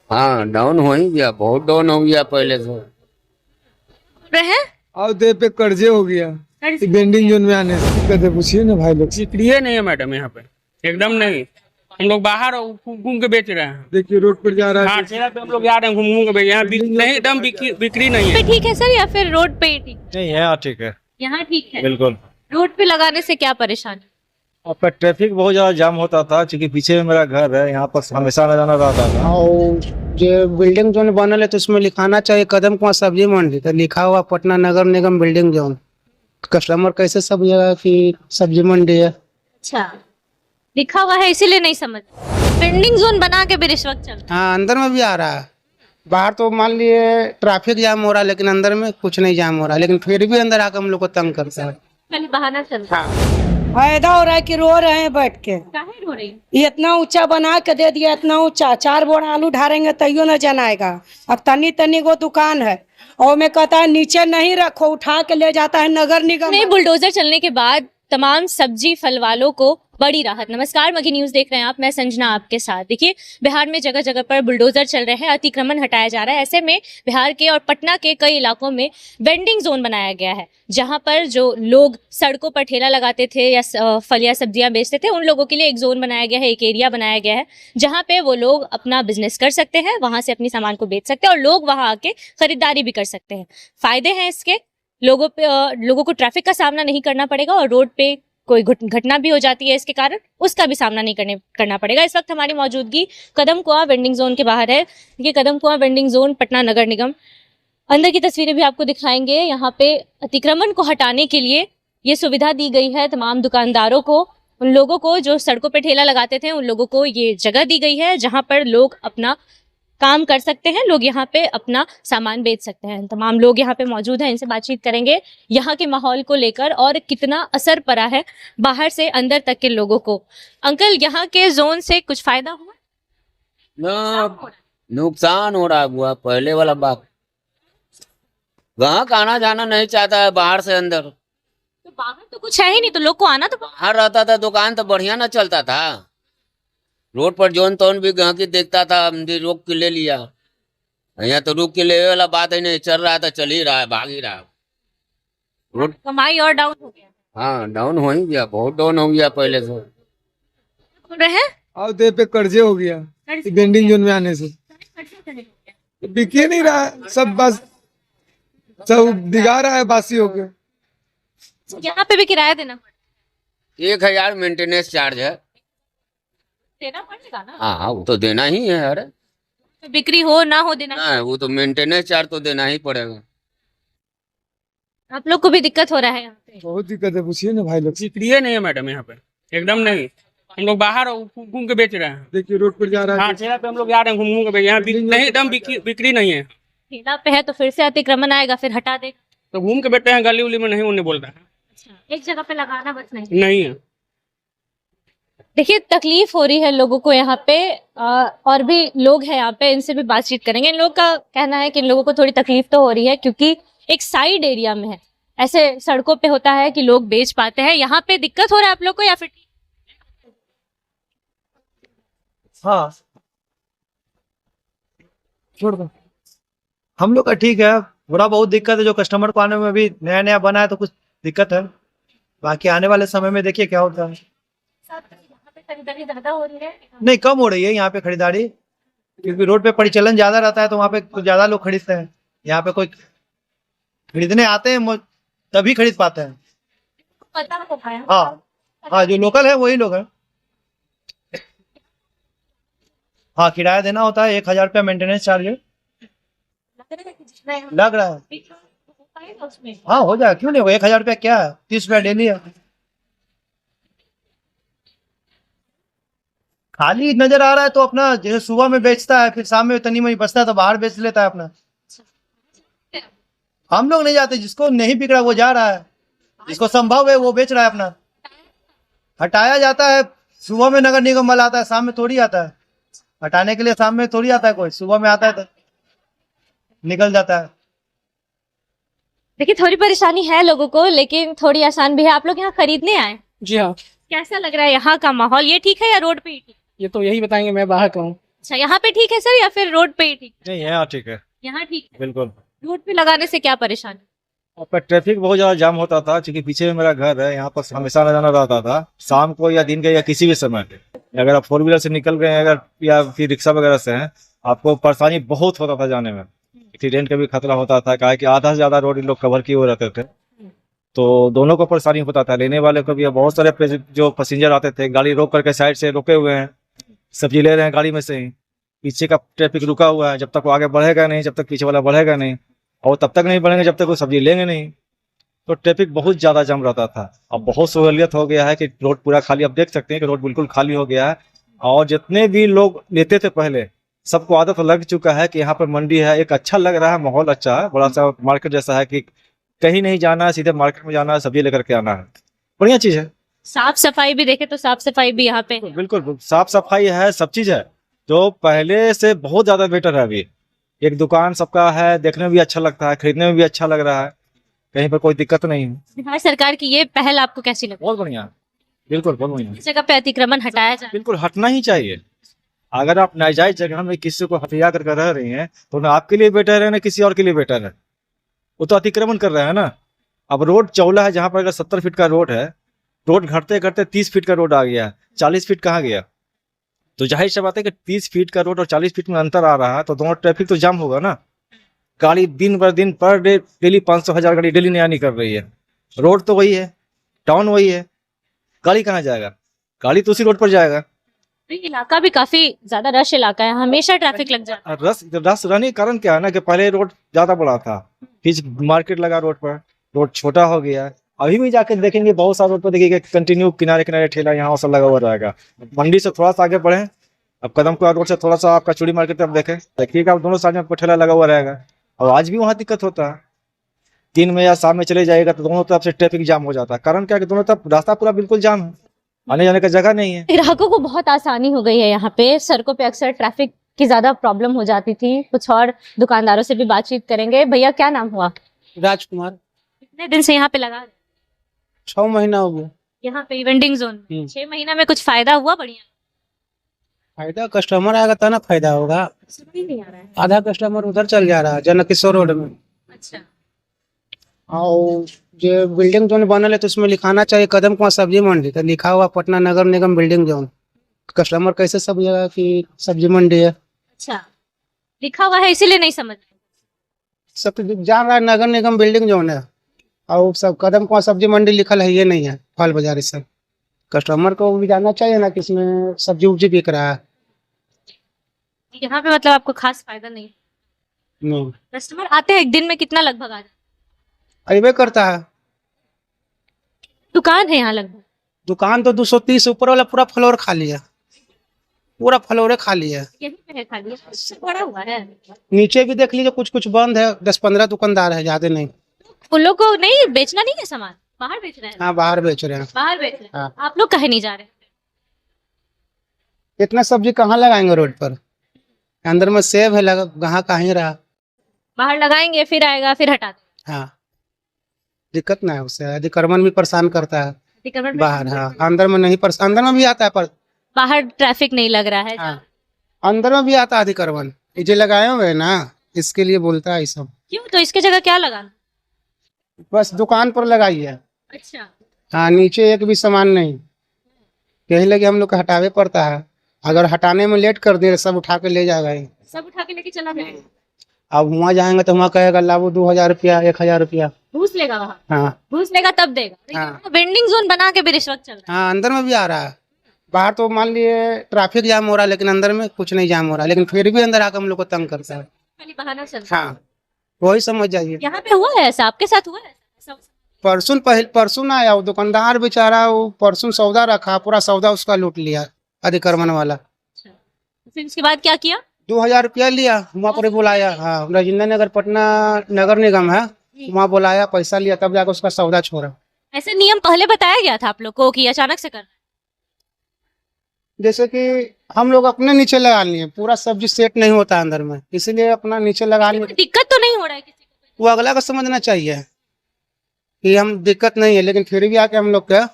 हाँ डाउन हो ही गया, बहुत डाउन हो गया पहले से। रहे और दे पे कर्जे हो गया बेंडिंग जोन में आने से दिक्कत है। पूछिए ना भाई लोग। बिक्री नहीं है मैडम यहाँ पे, एकदम नहीं। हम लोग बाहर घूम के बेच रहे हैं। देखिए रोड पर जा रहा हाँ है। ठेला पे हम लोग जा रहे हैं, घूम घूम के बेच, यहाँ नहीं एकदम बिक्री नहीं है। पे ठीक है सर या फिर रोड पे ही ठीक? नहीं है, ठीक है, यहाँ ठीक है। बिल्कुल। रोड पे लगाने से क्या परेशानी? आपका ट्रैफिक बहुत ज्यादा जाम होता था, क्योंकि पीछे में मेरा घर है, यहाँ पर हमेशा आना जाना रहता था। और जो बिल्डिंग जोन बनल है तो उसमें लिखाना चाहिए कदम कुआं सब्जी मंडी, तो लिखा हुआ पटना नगर निगम बिल्डिंग जोन। कस्टमर कैसे समझेगा कि सब्जी मंडी है? अच्छा लिखा हुआ है इसीलिए नहीं समझ। पेंडिंग जोन बना के भी रिश्वत चल रहा हाँ अंदर में भी आ रहा है। बाहर तो मान लिए ट्रैफिक जाम हो रहा है, लेकिन अंदर में कुछ नहीं जाम हो रहा है, लेकिन फिर भी अंदर आकर हम लोग को तंग करता है। है। खाली बहाना चल रहा है। फायदा हो रहा है कि रो रहे हैं बैठ के। काहे रो रही है? ये इतना ऊंचा बना के दे दिया, इतना ऊंचा 4 बोरा आलू ढारेंगे तैयो न जनाएगा। अब तनी तनी को दुकान है और मैं कहता है नीचे नहीं रखो, उठा के ले जाता है नगर निगम। नए बुलडोजर चलने के बाद तमाम सब्जी फल वालों को बड़ी राहत। नमस्कार, मगी न्यूज देख रहे हैं आप, मैं संजना आपके साथ। देखिए बिहार में जगह जगह पर बुलडोजर चल रहे हैं, अतिक्रमण हटाया जा रहा है। ऐसे में बिहार के और पटना के कई इलाकों में वेंडिंग जोन बनाया गया है, जहां पर जो लोग सड़कों पर ठेला लगाते थे या फल या सब्जियां बेचते थे, उन लोगों के लिए एक जोन बनाया गया है, एक एरिया बनाया गया है, जहां पे वो लोग अपना बिजनेस कर सकते हैं, वहां से अपनी सामान को बेच सकते हैं और लोग वहां आके खरीदारी भी कर सकते हैं। फायदे हैं इसके, लोगों को ट्रैफिक का सामना नहीं करना पड़ेगा और रोड पे कोई घटना भी हो जाती है इसके कारण उसका भी सामना नहीं करना पड़ेगा। इस वक्त हमारी मौजूदगी कदम कुआं वेंडिंग जोन के बाहर है। ये कदम कुआं वेंडिंग जोन पटना नगर निगम, अंदर की तस्वीरें भी आपको दिखाएंगे। यहाँ पे अतिक्रमण को हटाने के लिए ये सुविधा दी गई है तमाम दुकानदारों को, उन लोगों को जो सड़कों पे ठेला लगाते थे, उन लोगों को ये जगह दी गई है जहाँ पर लोग अपना काम कर सकते हैं, लोग यहाँ पे अपना सामान बेच सकते हैं। तमाम लोग यहाँ पे मौजूद हैं, इनसे बातचीत करेंगे यहाँ के माहौल को लेकर और कितना असर पड़ा है बाहर से अंदर तक के लोगों को। अंकल यहाँ के जोन से कुछ फायदा हुआ? ना नुकसान हो रहा हुआ पहले वाला बात। ग्राहक आना जाना नहीं चाहता है बाहर से अंदर। तो बाहर तो कुछ है ही नहीं, तो लोग को आना तो बाहर रहता था दुकान तो बढ़िया ना चलता था। रोड पर जोन तोन भी गाहकी देखता था, हमने रोक के ले लिया। यहाँ तो रुक के ले वाला बात ही नहीं, चल रहा था चल ही रहा है, भाग ही रहा है। रोड कमाई और डाउन हो गया। हाँ डाउन हो ही गया, बहुत डाउन हो गया पहले से। बोल रहे हैं और दे पे कर्जे हो गया बेंडिंग जोन में आने से बिक ही नहीं रहा है। सब बस सब दिखा रहा है बासी होके। यहाँ पे भी किराया देना पड़ेगा। 1000 मेंटेनेंस चार्ज है। देना पड़ेगा ना? हाँ वो तो देना ही है। अरे तो बिक्री हो ना हो देना। ना वो तो मेंटेनेंस चार्ज तो देना ही पड़ेगा। आप लोग को भी दिक्कत हो रहा है यहाँ पे? बहुत दिक्कत है। पूछिए ना भाई लोग। बिक्री नहीं है मैडम यहाँ पे, एकदम नहीं। हम लोग बाहर घूम के बेच रहे हैं। देखिए रोड पर जा रहा हाँ है। ठेला पे हम लोग जा रहे हैं, घूम घूम के बेच, यहाँ नहीं एकदम बिक्री नहीं है। ठेला पे है तो फिर से अतिक्रमण आएगा, फिर हटा देगा। तो घूम के बैठते हैं, गली उली में नहीं उन्हें बोलता है। अच्छा, एक जगह पे लगाना बस नहीं। नहीं है। देखिए तकलीफ हो रही है लोगों को यहाँ पे, और भी लोग हैं यहाँ पे, इनसे भी बातचीत करेंगे। इन लोगों का कहना है कि इन लोगों को थोड़ी तकलीफ तो हो रही है क्योंकि एक साइड एरिया में है, ऐसे सड़कों पे होता है कि लोग बेच पाते हैं। यहाँ पे दिक्कत हो रहा है आप लोग को या फिर? हाँ छोड़ दो, हम लोग का ठीक है। थोड़ा बहुत दिक्कत है, जो कस्टमर को आने में भी नया नया बना है तो कुछ दिक्कत है। बाकी आने वाले समय में देखिए क्या होता है। यहाँ पे खरीदारी ज्यादा हो रही है? नहीं कम हो रही है यहाँ पे खरीदारी, क्योंकि रोड पे परिचालन ज्यादा रहता है तो वहाँ पे कुछ ज्यादा लोग खरीदते हैं। यहाँ पे कोई खरीदने आते हैं तभी खरीद पाते हैं। पता है। हाँ हाँ, जो लोकल है वही लोग हैं। हाँ किराया देना होता है, 1000 रुपया मेंटेनेंस चार्ज लग रहा है। हाँ हो जाए, क्यों नहीं हो। 1000 रुपया क्या है, 30 रुपया डेली है। खाली नजर आ रहा है तो अपना जैसे सुबह में बेचता है, फिर शाम में तनी मनी बचता है तो बाहर बेच लेता है अपना। हम लोग नहीं जाते, जिसको नहीं बिक रहा वो जा रहा है, जिसको संभव है वो बेच रहा है अपना। हटाया जाता है, सुबह में नगर निगम वाला आता है, शाम में थोड़ी आता है। हटाने के लिए शाम में थोड़ी आता है कोई, सुबह में आता है तो निकल जाता है। देखिए थोड़ी परेशानी है लोगों को, लेकिन थोड़ी आसान भी है। आप लोग यहाँ खरीदने आए, जी हाँ। कैसा लग रहा है यहाँ का माहौल? ये ठीक है या रोड पे ही ठीक? ये तो यही बताएंगे, मैं बाहर का हूँ। अच्छा, यहाँ पे ठीक है सर या फिर रोड पे ही ठीक? नहीं यहाँ ठीक है, यहाँ ठीक है। बिल्कुल। रोड पे लगाने से क्या परेशानी? और पर ट्रैफिक बहुत ज्यादा जाम होता था, क्योंकि पीछे में मेरा घर है, यहाँ पर हमेशा आना जाना रहता था, शाम को या दिन के या किसी भी समय। अगर आप 4 व्हीलर से निकल गए हैं अगर, या फिर रिक्शा वगैरह से हैं, आपको परेशानी बहुत होता था जाने में। एक्सीडेंट का भी खतरा होता था, क्या कि आधा से ज्यादा रोड लोग कवर किए हुए रहते थे, तो दोनों को परेशानी होता था, लेने वाले को भी। बहुत सारे जो पैसेंजर आते थे, गाड़ी रोक करके साइड से रोके हुए हैं, सब्जी ले रहे हैं गाड़ी में से ही, पीछे का ट्रैफिक रुका हुआ है, जब तक वो आगे बढ़ेगा नहीं, जब तक पीछे वाला बढ़ेगा नहीं, और तब तक नहीं बढ़ेंगे जब तक वो सब्जी लेंगे नहीं, तो ट्रैफिक बहुत ज्यादा जम रहता था। अब बहुत सहूलियत हो गया है कि रोड पूरा खाली, अब देख सकते हैं कि रोड बिल्कुल खाली हो गया है, और जितने भी लोग लेते थे पहले, सबको आदत लग चुका है कि यहाँ पर मंडी है, एक अच्छा लग रहा है, माहौल अच्छा है, बड़ा सा मार्केट जैसा है कि कहीं नहीं जाना है, सीधे मार्केट में जाना है, सब्जी लेकर के आना है, बढ़िया चीज है। साफ सफाई भी देखे तो साफ सफाई भी यहाँ पे है। बिल्कुल साफ सफाई है, सब चीज है, जो पहले से बहुत ज्यादा बेटर है अभी। एक दुकान सबका है, देखने में भी अच्छा लगता है, खरीदने में भी अच्छा लग रहा है, कहीं पर कोई दिक्कत नहीं है। बिहार सरकार की ये पहल आपको कैसी लगी? बहुत बढ़िया, बिल्कुल बहुत बढ़िया। इस जगह पे अतिक्रमण हटाया जाए। बिल्कुल हटना ही चाहिए। अगर आप नाजायज जगह में किसी को हथिया करके रह रही हैं, तो ना आपके लिए बेटर है ना किसी और के लिए बेटर है, वो तो अतिक्रमण कर रहा है ना। अब रोड चौला है, जहां पर अगर 70 फीट का रोड है, रोड घटते घटते 30 फीट का रोड आ गया, 40 फीट कहाँ गया? तो जाहिर सी बात है कि 30 फीट का रोड और 40 फीट में अंतर आ रहा है, तो दोनों ट्रैफिक तो जाम होगा ना। गाड़ी दिन बर दिन पर डे डेली 500,000 गाड़ी डेली नया निकल रही है, रोड तो वही है, टाउन वही है, गाड़ी कहाँ जाएगा? गाड़ी तो उसी रोड पर जाएगा। ये इलाका भी काफी ज्यादा रश इलाका है, हमेशा ट्रैफिक लग जाता है। रस रहने के कारण क्या है ना, कि पहले रोड ज्यादा बड़ा था, फिर मार्केट लगा रोड पर, रोड छोटा हो गया। अभी भी जाके देखेंगे बहुत सारे रोड पर, देखिए कंटिन्यू किनारे किनारे ठेला यहाँ सब लगा हुआ रहेगा। मंडी से थोड़ा सा आगे बढ़े, अब कदमकुआं रोड से थोड़ा सा आपका चूड़ी मार्केट तक देखें, देखिएगा दोनों साइड में आपको ठेला लगा हुआ रहेगा। और आज भी वहाँ दिक्कत होता है, दिन में या शाम में चले जाएगा तो दोनों तरफ से ट्रैफिक जाम हो जाता है। कारण क्या है कि दोनों तरफ रास्ता पूरा बिल्कुल जाम है, आने जाने का जगह नहीं है। ग्राहकों को बहुत आसानी हो गई है यहाँ पे। सड़कों पे अक्सर ट्रैफिक की ज्यादा प्रॉब्लम हो जाती थी। कुछ और दुकानदारों से भी बातचीत करेंगे। भैया क्या नाम हुआ? राजकुमार। कितने दिन से यहाँ पे लगा? 6 महीना हो गया यहाँ पे वेंडिंग जोन। 6 महीना में कुछ फायदा हुआ? बढ़िया फायदा, कस्टमर आएगा तो ना फायदा होगा। समझ ही नहीं आ रहा है। आधा कस्टमर उधर चल जा रहा है जनक किशोर रोड में। अच्छा, और जो बिल्डिंग जोन बनल है तो उसमें लिखाना चाहिए कदमकुआं सब्जी मंडी, तो लिखा हुआ पटना नगर निगम बिल्डिंग जोन। कस्टमर कैसे समझेगा कि सब्जी मंडी है? अच्छा, लिखा हुआ है इसीलिए नहीं समझ। सब तो जान रहा है नगर निगम बिल्डिंग जोन है, और सब कदमकुआं सब्जी मंडी लिखल है, ये नहीं है फल बाजार। सब कस्टमर को भी जानना चाहिए ना कि इसमें सब्जी उब्जी बिक रहा है। यहाँ पे मतलब आपको खास फायदा नहीं? नहीं, कस्टमर आते हैं एक दिन में कितना लगभग आ जाता? अबे करता है। दुकान है यहाँ लगभग? दुकान तो 230, ऊपर वाला पूरा फ्लोर खाली है, पूरा फ्लोर खाली है। यहीं पे है खाली, इससे बड़ा हुआ है। नीचे भी देख लीजिए, कुछ कुछ बंद है, 10-15 दुकानदार है, ज्यादा नहीं। उन लोग को नहीं बेचना नहीं है सामान, बाहर बेच रहे हैं। हाँ बाहर बेच रहे हैं। बाहर बेच रहे हैं। हाँ। आप लोग कहीं नहीं जा रहे? इतना सब्जी कहाँ लगाएंगे रोड पर? अंदर में सेब है, लगा कहाँ कहीं रहा। बाहर लगाएंगे फिर आएगा फिर हटा देंगे। हाँ, दिक्कत ना है उससे। अतिक्रमण भी परेशान करता है अतिक्रमण बाहर। हाँ, अंदर में नहीं परेशान, अंदर में भी आता है पर बाहर ट्रैफिक नहीं लग रहा है। हाँ, अंदर में भी आता है अतिक्रमण। ये जो लगाए हुए हैं ना, इसके लिए बोलता है ये सब। क्यों? तो इसके जगह क्या लगाना? बस दुकान पर लगाई है। अच्छा, हाँ, नीचे एक भी सामान नहीं, यही लगे हम लोग को हटावे पड़ता है। अगर हटाने में लेट कर दे सब उठा के ले जाएगा ये। सब उठा के लेके चला गया। अब वहाँ जाएंगे तो वहाँ कहेगा लाओ 2000 रुपया, 1000 रुपया। घूस लेगा वहाँ? हाँ घूस लेगा तब देगा। हाँ। वेंडिंग जोन बना के भी रिश्वत चल रहा हाँ, अंदर में भी आ रहा है। बाहर तो मान लिए ट्रैफिक जाम हो रहा है, लेकिन अंदर में कुछ नहीं जाम हो रहा है, लेकिन फिर भी अंदर आकर हम लोग को तंग करता है। है। खाली बहाना चल रहा है। हाँ, वही समझ जाइए। यहाँ पे हुआ है ऐसा? आपके साथ हुआ है ऐसा? परसों ना आया वो दुकानदार बेचारा, वो परसों सौदा रखा, पूरा सौदा उसका लूट लिया अतिक्रमण वाला। फिर उसके बाद क्या किया? 2000 रुपया लिया, वहाँ पर बुलाया। हाँ, राजेंद्र नगर पटना नगर निगम है, वहाँ बुलाया, पैसा लिया, तब जाकर उसका सौदा छोड़ा। ऐसे नियम पहले बताया गया था आप लोग को कि अचानक से करना? जैसे कि हम लोग अपने नीचे लगा लिए, पूरा सब्जी सेट नहीं होता अंदर में, इसलिए अपना नीचे लगा लिए। दिक्कत तो नहीं हो रहा है किसी को? वो अगला को समझना चाहिए कि हम दिक्कत नहीं है, लेकिन फिर भी आके हम लोग का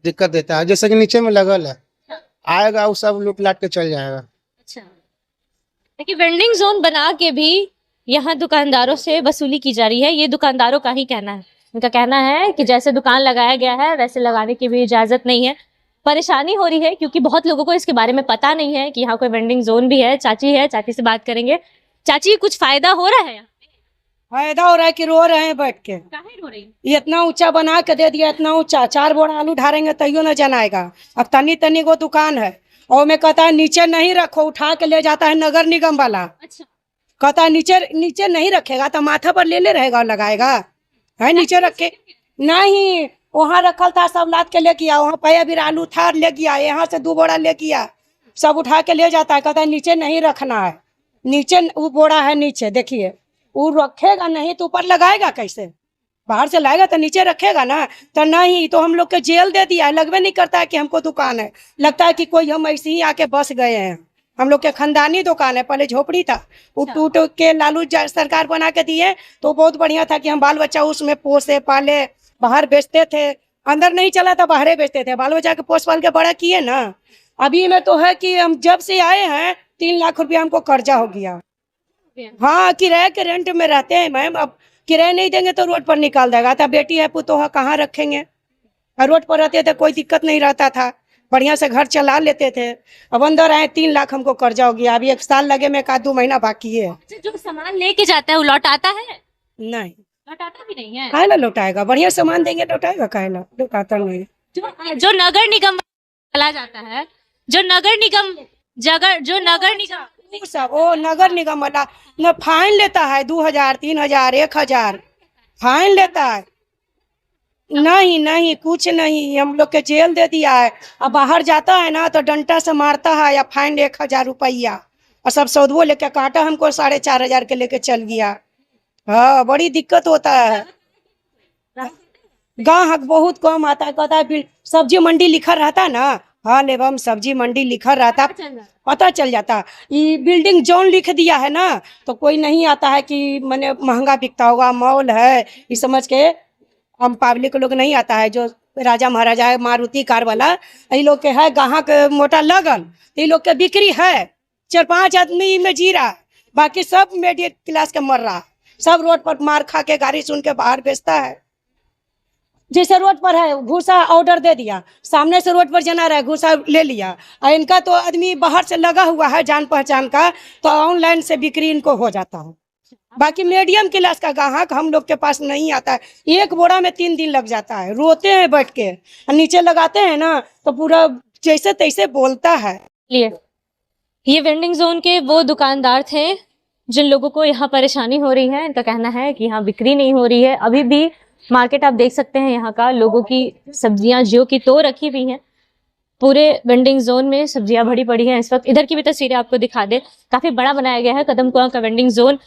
दिक्कत देता है। जैसे कि नीचे में लगल है, आएगा वो सब लूट लाट के चल जाएगा। अच्छा, देखिए वेंडिंग जोन बना के भी यहाँ दुकानदारों से वसूली की जा रही है। ये दुकानदारों का ही कहना है। उनका कहना है कि जैसे दुकान लगाया गया है वैसे लगाने की भी इजाजत नहीं है। परेशानी हो रही है क्योंकि बहुत लोगों को इसके बारे में पता नहीं है कि यहाँ कोई वेंडिंग जोन भी है। चाची से बात करेंगे। चाची, कुछ फायदा हो रहा है? फायदा हो रहा है कि रो रहे हैं बैठ के। काहे रो रही है? ये इतना ऊंचा बना के दे दिया, इतना ऊंचा, 4 बोरा आलू ढारेंगे तैयो न जनाएगा। अब तनी तनी को दुकान है और मैं कहता है नीचे नहीं रखो, उठा के ले जाता है नगर निगम वाला। अच्छा, कहता है नीचे नहीं रखेगा तो माथा पर ले रहेगा और लगाएगा। है नीचे रखे नहीं, वहाँ रखल था, सब लाद के ले गया। वहाँ पाया भी आलू था, ले गया। यहाँ से 2 बोरा ले गया, सब उठा के ले जाता है। कहता है नीचे नहीं रखना है, नीचे वो बोरा है नीचे, देखिए वो रखेगा नहीं तो ऊपर लगाएगा कैसे? बाहर से लाएगा तो नीचे रखेगा ना। तो नहीं, तो हम लोग के जेल दे दिया है। लगवे नहीं करता है कि हमको दुकान है, लगता है कि कोई हम ऐसे ही आके बस गए हैं। हम लोग के खानदानी दुकान है, पहले झोपड़ी था, वो टूट के लालू सरकार बना के दिए तो बहुत बढ़िया था कि हम बाल बच्चा उसमें पोसे पाले, बाहर बेचते थे। अंदर नहीं चला था, बाहर बेचते थे। बाल बच्चा के पोस पाल के बड़ा किए ना। अभी में तो है कि हम जब से आए हैं 3 लाख रुपया हमको कर्जा हो गया। हाँ, किराए के रेंट में रहते हैं मैम। अब किराया नहीं देंगे तो रोड पर निकाल देगा। तो बेटी है पुतो है, कहाँ रखेंगे? और रोड पर रहते थे कोई दिक्कत नहीं रहता था, बढ़िया से घर चला लेते थे। अब अंदर आए 3 लाख हमको कर्जा हो गया। अभी 1 साल लगे में 1-2 महीना बाकी है। जो सामान लेके जाता है वो लौटाता है? नहीं, लौटाता भी नहीं है। काहे ना लौटाएगा? बढ़िया सामान देंगे लौटाएगा, काहे ना लौटाता नहीं। जो नगर निगम चला जाता है, जो नगर निगम वो सब वो नगर निगम वाला न फाइन लेता है 2000, 3000, 1000 फाइन लेता है। नहीं, कुछ नहीं, हम लोग के जेल दे दिया है। अब बाहर जाता है ना तो डंडा से मारता है या फाइन 1000 रुपया। और सब सौदो लेके काटा हमको 4500 के लेके चल गया। हाँ, बड़ी दिक्कत होता है। ग्राहक बहुत कम आता है। कहता है सब्जी मंडी लिखा रहता ना, हाँ लेवम सब्जी मंडी लिखा रहता, पता चल जाता। ये बिल्डिंग जोन लिख दिया है ना तो कोई नहीं आता है कि मैंने महंगा बिकता होगा, मॉल है, ये समझ के हम पब्लिक लोग नहीं आता है। जो राजा महाराजा है, मारुति कार वाला, ये लोग के है ग्राहक मोटा लगल, ये लोग के बिक्री है। 4-5 आदमी में जी रहा है, बाकी सब मिडिल क्लास के मर रहा है। सब रोड पर मार खा के गाड़ी सुन के बाहर बेचता है। जैसे रोड पर है घूसा ऑर्डर दे दिया, सामने से रोड पर जना रहा है घूसा ले लिया। और इनका तो आदमी बाहर से लगा हुआ है जान पहचान का, तो ऑनलाइन से बिक्री इनको हो जाता है। बाकी मीडियम क्लास का ग्राहक हम लोग के पास नहीं आता है। 1 बोरा में 3 दिन लग जाता है, रोते हैं बैठ के। और नीचे लगाते हैं ना तो पूरा जैसे तैसे बोलता है। ये वेंडिंग जोन के वो दुकानदार थे जिन लोगों को यहाँ परेशानी हो रही है। इनका कहना है कि यहाँ बिक्री नहीं हो रही है। अभी भी मार्केट आप देख सकते हैं, यहाँ का लोगों की सब्जियां ज्यों की तो रखी हुई हैं। पूरे वेंडिंग जोन में सब्जियां भरी पड़ी हैं। इस वक्त इधर की भी तस्वीरें आपको दिखा दे, काफी बड़ा बनाया गया है कदम कुआं का वेंडिंग जोन।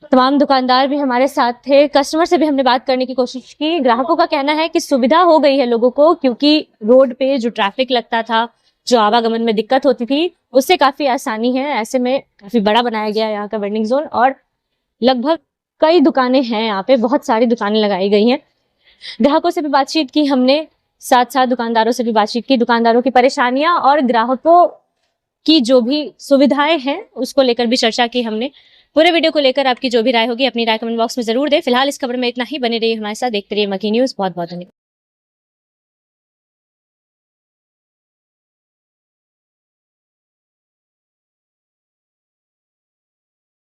तमाम दुकानदार भी हमारे साथ थे, कस्टमर से भी हमने बात करने की कोशिश की। ग्राहकों का कहना है कि सुविधा हो गई है लोगों को, क्योंकि रोड पे जो ट्रैफिक लगता था, जो आवागमन में दिक्कत होती थी, उससे काफी आसानी है। ऐसे में काफी बड़ा बनाया गया है यहाँ का वेंडिंग जोन और लगभग कई दुकानें हैं यहाँ पे, बहुत सारी दुकानें लगाई गई हैं। ग्राहकों से भी बातचीत की हमने, साथ साथ दुकानदारों से भी बातचीत की। दुकानदारों की परेशानियां और ग्राहकों की जो भी सुविधाएं हैं उसको लेकर भी चर्चा की हमने। पूरे वीडियो को लेकर आपकी जो भी राय होगी अपनी राय कमेंट बॉक्स में जरूर दें। फिलहाल इस खबर में इतना ही। बने रहिए हमारे साथ, देखते रहिए मकी न्यूज। बहुत बहुत धन्यवाद।